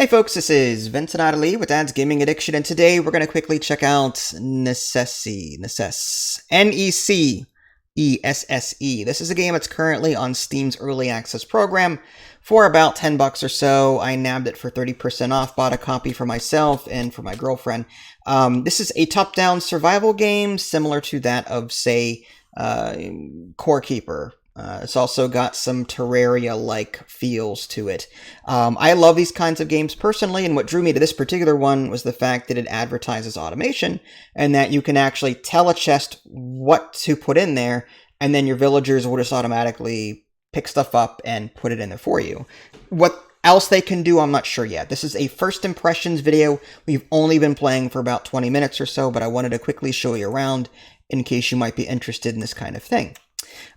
Hey folks, this is Vincent Adderley with Dad's Gaming Addiction, and today we're going to quickly check out Necesse. Necesse. This is a game that's currently on Steam's Early Access program for about $10 or so. I nabbed it for 30% off, bought a copy for myself and for my girlfriend. This is a top-down survival game similar to that of, say, Core Keeper. It's also got some Terraria-like feels to it. I love these kinds of games personally, and what drew me to this particular one was the fact that it advertises automation, and that you can actually tell a chest what to put in there, and then your villagers will just automatically pick stuff up and put it in there for you. What else they can do, I'm not sure yet. This is a first impressions video. We've only been playing for about 20 minutes or so, but I wanted to quickly show you around in case you might be interested in this kind of thing.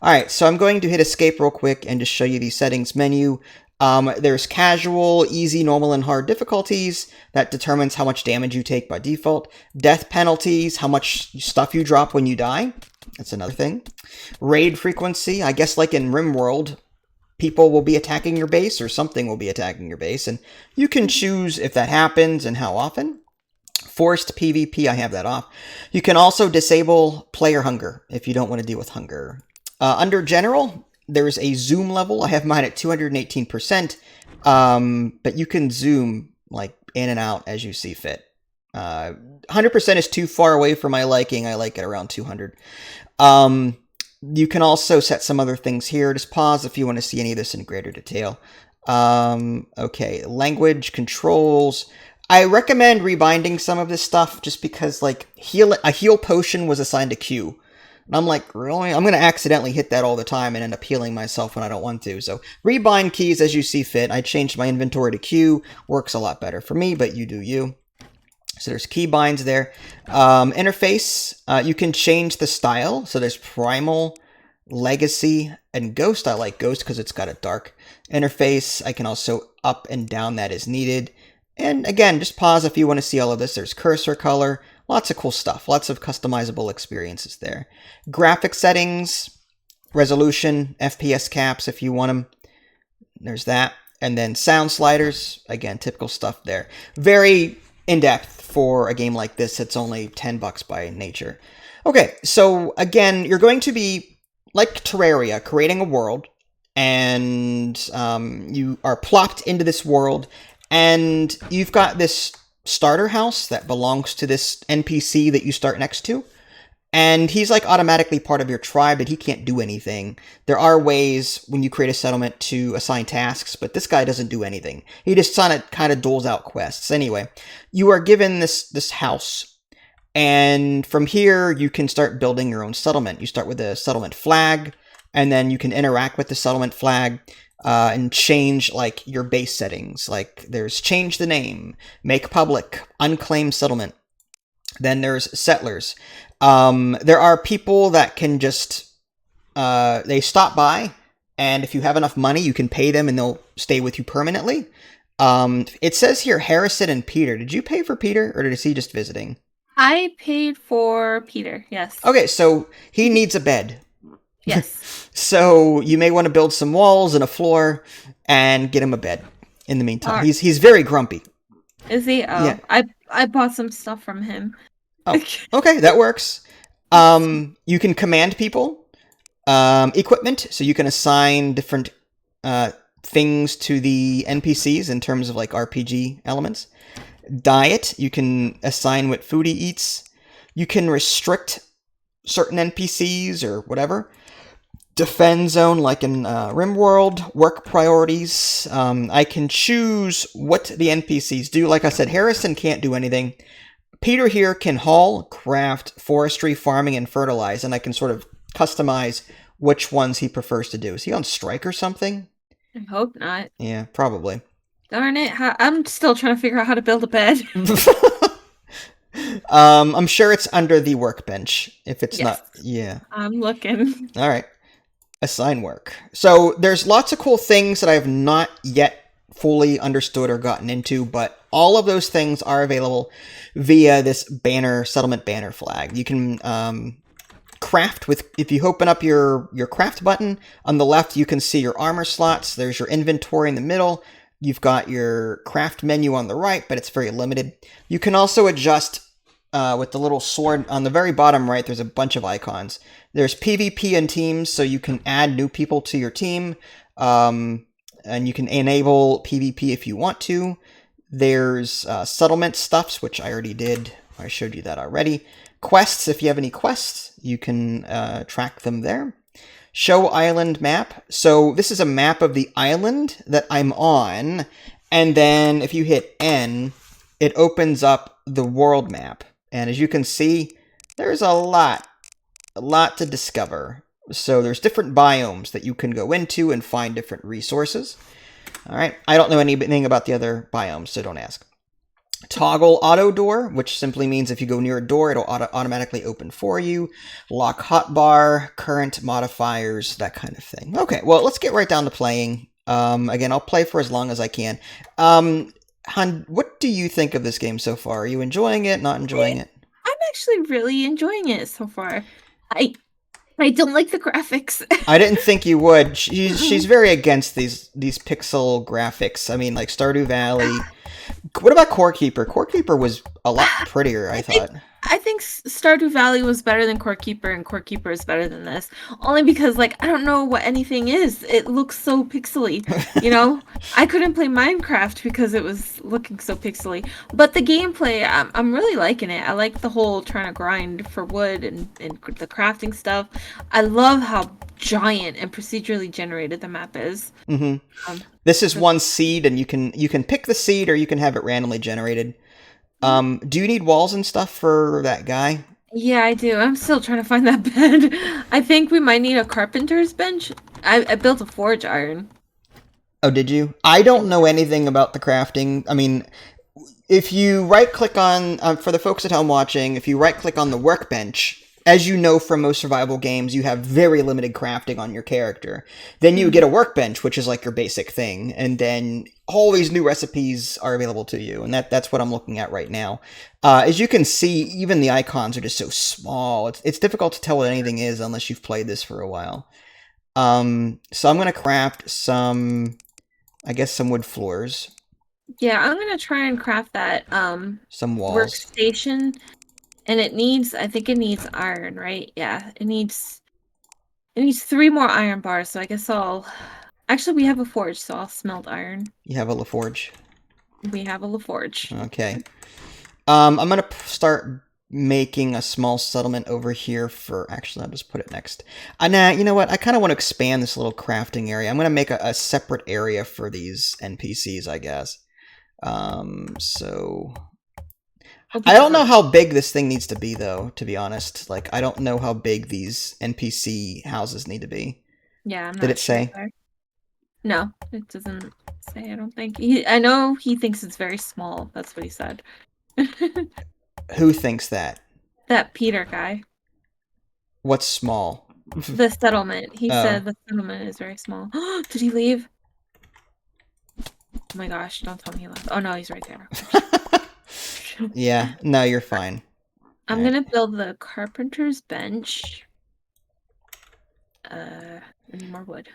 Alright, so I'm going to hit escape real quick and just show you the settings menu. There's casual, easy, normal, and hard difficulties. That determines how much damage you take by default. Death penalties, how much stuff you drop when you die. That's another thing. Raid frequency, I guess like in RimWorld, people will be attacking your base or something will be attacking your base, and you can choose if that happens and how often. Forced PvP, I have that off. You can also disable player hunger if you don't want to deal with hunger. Under general, there's a zoom level. I have mine at 218%, but you can zoom like in and out as you see fit. 100% is too far away for my liking. I like it around 200. You can also set some other things here. Just pause if you want to see any of this in greater detail. Okay, language, controls. I recommend rebinding some of this stuff just because, like, a heal potion was assigned to Q. And I'm like, really? I'm going to accidentally hit that all the time and end up healing myself when I don't want to. So rebind keys as you see fit. I changed my inventory to Q. Works a lot better for me, but you do you. So there's key binds there. Interface, you can change the style. So there's Primal, Legacy, and Ghost. I like Ghost because it's got a dark interface. I can also up and down that as needed. And again, just pause if you want to see all of this. There's cursor color. Lots of cool stuff. Lots of customizable experiences there. Graphic settings, resolution, FPS caps if you want them. There's that. And then sound sliders. Again, typical stuff there. Very in-depth for a game like this. It's only $10 by nature. Okay, so again, you're going to be, like Terraria, creating a world. And you are plopped into this world. And you've got this starter house that belongs to this NPC that you start next to. And he's like automatically part of your tribe, but he can't do anything. There are ways when you create a settlement to assign tasks, but this guy doesn't do anything. He just kind of doles out quests. Anyway, you are given this house. And from here, you can start building your own settlement. You start with a settlement flag, and then you can interact with the settlement flag. And change, like, your base settings. Like, there's change the name, make public, unclaimed settlement. Then there's settlers. There are people that can just, they stop by, and if you have enough money, you can pay them and they'll stay with you permanently. It says here, Harrison and Peter. Did you pay for Peter, or is he just visiting? I paid for Peter, yes. Okay, so he needs a bed. Yes. So you may want to build some walls and a floor and get him a bed in the meantime. Right. He's very grumpy. Is he? Oh, Yeah. I bought some stuff from him. Oh, okay, that works. You can command people. Equipment, so you can assign different things to the NPCs in terms of like RPG elements. Diet, you can assign what food he eats. You can restrict certain NPCs or whatever. Defend zone, like in RimWorld. Work priorities. I can choose what the NPCs do. Like I said, Harrison can't do anything. Peter here can haul, craft, forestry, farming, and fertilize, and I can sort of customize which ones he prefers to do. Is he on strike or something? I hope not. Yeah, probably. Darn it. I'm still trying to figure out how to build a bed. I'm sure it's under the workbench. If it's Yes. not, yeah. I'm looking. All right. Assign work. So there's lots of cool things that I have not yet fully understood or gotten into, but all of those things are available via this settlement banner flag. You can craft with, if you open up your craft button, on the left you can see your armor slots. There's your inventory in the middle. You've got your craft menu on the right, but it's very limited. You can also adjust with the little sword on the very bottom right. There's a bunch of icons. There's PvP and teams, so you can add new people to your team, and you can enable PvP if you want to. There's settlement stuffs, which I already did. I showed you that already. Quests, if you have any quests, you can track them there. Show island map. So this is a map of the island that I'm on, and then if you hit N, it opens up the world map. And as you can see, there's a lot to discover. So there's different biomes that you can go into and find different resources. All right, I don't know anything about the other biomes, so don't ask. Toggle auto door, which simply means if you go near a door, it'll automatically open for you. Lock hotbar, current modifiers, that kind of thing. Okay, well, let's get right down to playing. Again, I'll play for as long as I can. Han, what do you think of this game so far? Are you enjoying it, not enjoying it? I'm actually really enjoying it so far. I don't like the graphics. I didn't think you would. She's very against these pixel graphics. I mean, like Stardew Valley. What about Core Keeper? Core Keeper was a lot prettier, I thought. I think Stardew Valley was better than Core Keeper, and Core Keeper is better than this. Only because, like, I don't know what anything is. It looks so pixely, you know? I couldn't play Minecraft because it was looking so pixely. But the gameplay, I'm really liking it. I like the whole trying to grind for wood and the crafting stuff. I love how giant and procedurally generated the map is. Mm-hmm. This is one seed, and you can pick the seed, or you can have it randomly generated. Do you need walls and stuff for that guy? Yeah, I do. I'm still trying to find that bed. I think we might need a carpenter's bench. I built a forge iron. Oh, did you? I don't know anything about the crafting. I mean, if you right-click on, for the folks at home watching, if you right-click on the workbench, as you know from most survival games, you have very limited crafting on your character. Then you get a workbench, which is like your basic thing, and then all these new recipes are available to you, and that's what I'm looking at right now. As you can see, even the icons are just so small. It's difficult to tell what anything is unless you've played this for a while. So I'm going to craft some, I guess, some wood floors. Yeah, I'm going to try and craft that some walls. Workstation. And I think it needs iron, right? Yeah, it needs 3 more iron bars, so I guess actually, we have a forge, so I'll smelt iron. You have a LaForge? We have a LaForge. Okay. I'm going to start making a small settlement over here for... Actually, I'll just put it next. Nah, you know what? I kind of want to expand this little crafting area. I'm going to make a separate area for these NPCs, I guess. So... I don't know how big this thing needs to be, though, to be honest. Like, I don't know how big these NPC houses need to be. Yeah, I'm not Did it say? Sure. No, it doesn't say, I don't think. I know he thinks it's very small. That's what he said. Who thinks that? That Peter guy. What's small? The settlement. He said the settlement is very small. Did he leave? Oh my gosh, don't tell me he left. Oh no, he's right there. Yeah, no, you're fine. I'm gonna build the carpenter's bench. Need more wood.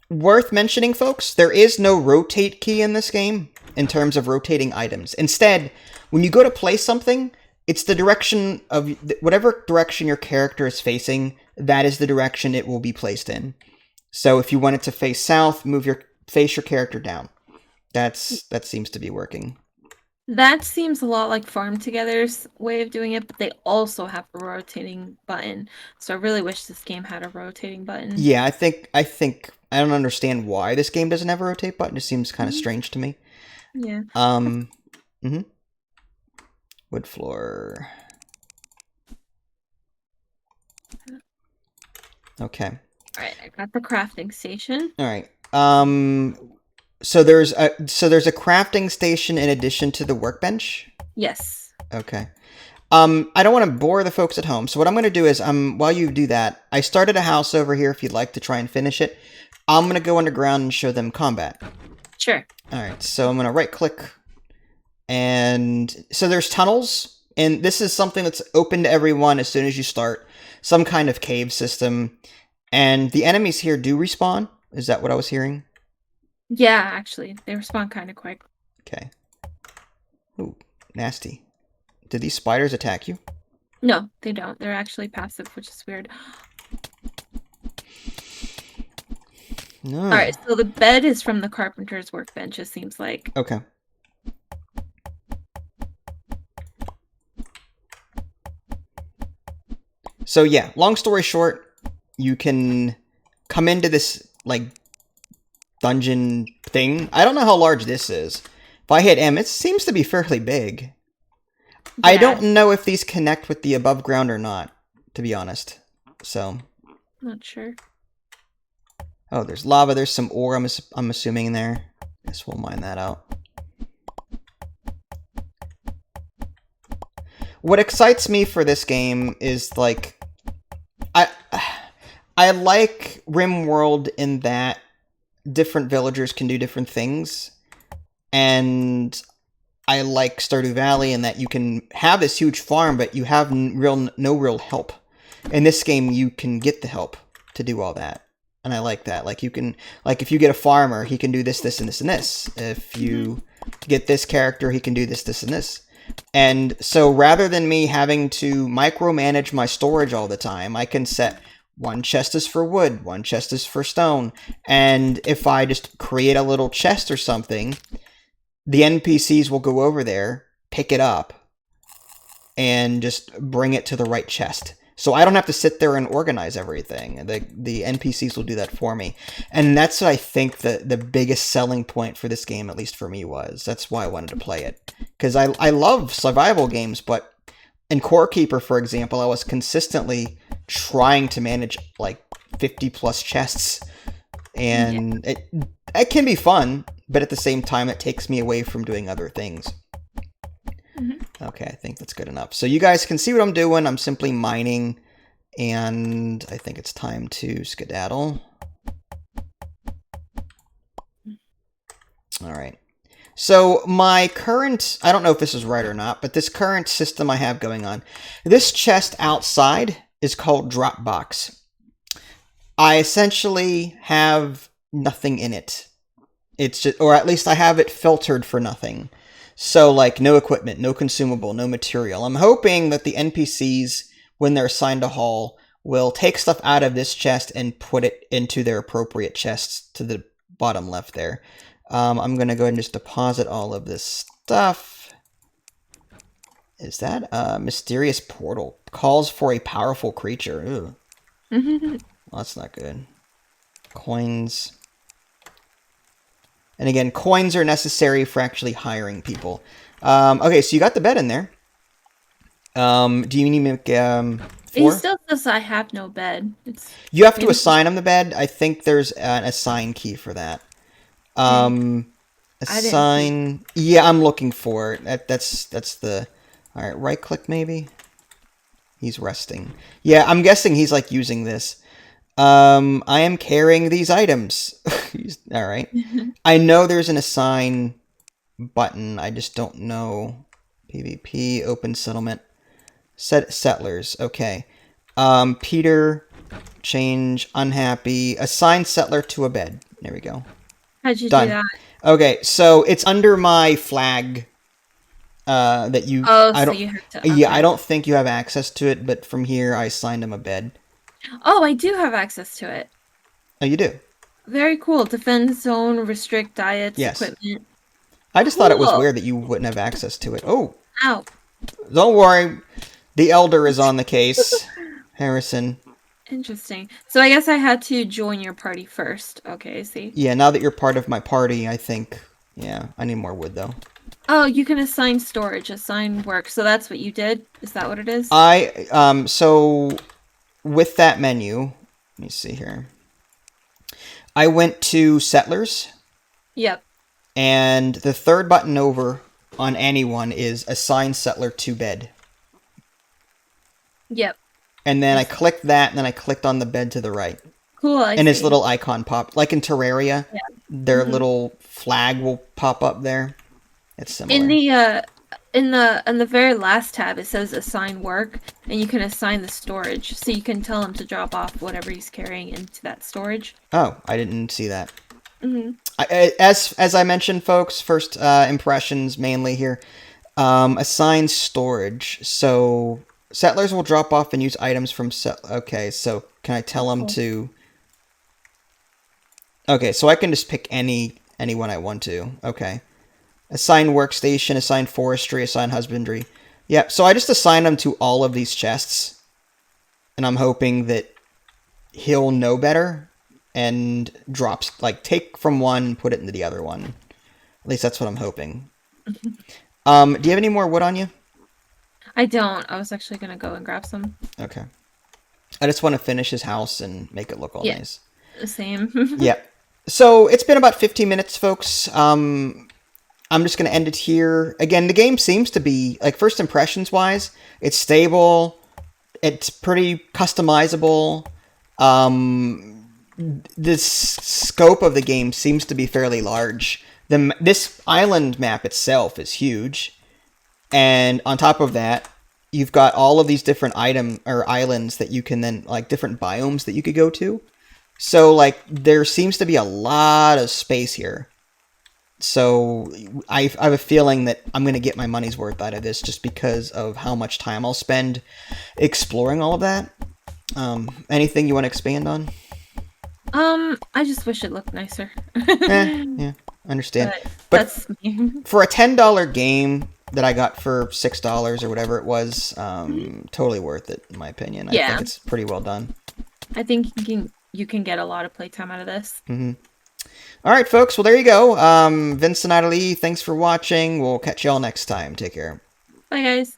Worth mentioning, folks, there is no rotate key in this game in terms of rotating items. Instead, when you go to place something, it's the direction of whatever direction your character is facing, that is the direction it will be placed in. So if you want it to face south, face your character down. That seems to be working. That seems a lot like Farm Together's way of doing it, but they also have a rotating button. So I really wish this game had a rotating button. Yeah, I think I don't understand why this game doesn't have a rotate button. It seems kind of strange to me. Yeah. Wood floor. Okay. All right, I got the crafting station. All right. So there's a crafting station in addition to the workbench? Yes. Okay. I don't want to bore the folks at home, so what I'm going to do is, while you do that, I started a house over here if you'd like to try and finish it. I'm going to go underground and show them combat. Sure. Alright, so I'm going to right-click, and so there's tunnels, and this is something that's open to everyone as soon as you start. Some kind of cave system, and the enemies here do respawn. Is that what I was hearing? Yeah, actually, they respond kind of quick. Okay. Ooh, nasty. Did these spiders attack you? No, they don't. They're actually passive, which is weird. No. All right, so the bed is from the carpenter's workbench, it seems like. Okay. So yeah, long story short, you can come into this like dungeon thing. I don't know how large this is. If I hit M, it seems to be fairly big. I Yeah, don't know if these connect with the above ground or not, to be honest. So, not sure. oh, there's lava. There's some ore. I'm assuming in there. Guess we'll mine that out. What excites me for this game is like I I like RimWorld in that different villagers can do different things, and I like Stardew Valley in that you can have this huge farm, but you have no real help. In this game, you can get the help to do all that, and I like that. Like you can, like if you get a farmer, he can do this, this, and this, and this. If you get this character, he can do this, this, and this. And so rather than me having to micromanage my storage all the time, I can set one chest is for wood, one chest is for stone. And if I just create a little chest or something, the NPCs will go over there, pick it up, and just bring it to the right chest. So I don't have to sit there and organize everything. The NPCs will do that for me. And that's what I think the biggest selling point for this game, at least for me, was. That's why I wanted to play it. Because I love survival games, but in Core Keeper, for example, I was consistently trying to manage like 50 plus chests. And it can be fun, but at the same time, it takes me away from doing other things. Okay, I think that's good enough. So you guys can see what I'm doing. I'm simply mining, and I think it's time to skedaddle. All right. So my current, I don't know if this is right or not, but this current system I have going on, this chest outside is called Dropbox. I essentially have nothing in it. It's just, or at least I have it filtered for nothing. So, like, no equipment, no consumable, no material. I'm hoping that the NPCs, when they're assigned a haul, will take stuff out of this chest and put it into their appropriate chests to the bottom left there. I'm going to go ahead and just deposit all of this stuff. Is that a mysterious portal? Calls for a powerful creature. Well, that's not good. Coins. And again, coins are necessary for actually hiring people. Okay, so you got the bed in there. Do you need me to make 4? He still says I have no bed. You have to assign him the bed. I think there's an assign key for that. Assign. Yeah, I'm looking for it. That's the. All right, right click maybe. He's resting. Yeah, I'm guessing he's like using this. I am carrying these items. All right. I know there's an assign button. I just don't know. PvP, open settlement, set settlers. Okay. Peter, change, unhappy, assign settler to a bed. There we go. How'd you Done. do that? Okay, so it's under my flag. That you. Oh, I so don't. you have to. Okay. Yeah, I don't think you have access to it, but from here I assigned him a bed. Oh, I do have access to it. Oh, you do? Very cool. Defend zone, restrict diets, Yes. equipment. I just thought it was weird that you wouldn't have access to it. Oh, Ow. don't worry. The Elder is on the case. Harrison. Interesting. So I guess I had to join your party first. Okay, I see. Yeah, now that you're part of my party, I think... Yeah, I need more wood, though. Oh, you can assign storage, assign work. So that's what you did? Is that what it is? So with that menu, let me see here. I went to Settlers. Yep. And the third button over on anyone is assign settler to bed. Yep. And then I clicked that, and then I clicked on the bed to the right. Cool, I and see. his little icon popped. Like in Terraria, their little flag will pop up there. It's similar. In the very last tab, it says assign work, and you can assign the storage. So you can tell him to drop off whatever he's carrying into that storage. Oh, I didn't see that. Hmm. As I mentioned, folks, first impressions mainly here. Assign storage. So settlers will drop off and use items from Okay, so can I tell them Cool. to? Okay, so I can just pick anyone I want to. Okay. Assign workstation, assign forestry, assign husbandry. Yeah, so I just assign them to all of these chests, and I'm hoping that he'll know better and drops like take from one, put it into the other one. At least that's what I'm hoping. Do you have any more wood on you? I don't. I was actually gonna go and grab some. Okay. I just want to finish his house and make it look all Yeah, nice. the same. Yeah. So it's been about 15 minutes, folks. I'm just going to end it here. Again, the game seems to be, like, first impressions wise, it's stable. It's pretty customizable. The scope of the game seems to be fairly large. This island map itself is huge. And on top of that, you've got all of these different item or islands that you can then, like, different biomes that you could go to. So, like, there seems to be a lot of space here. So I have a feeling that I'm going to get my money's worth out of this just because of how much time I'll spend exploring all of that. Anything you want to expand on? I just wish it looked nicer. Yeah, I understand. But But that's me. for a $10 game that I got for $6 or whatever it was, totally worth it in my opinion. I think Yeah, it's pretty well done. I think you can get a lot of playtime out of this. All right, folks. Well, there you go. Vince and Natalie, thanks for watching. We'll catch y'all next time. Take care. Bye, guys.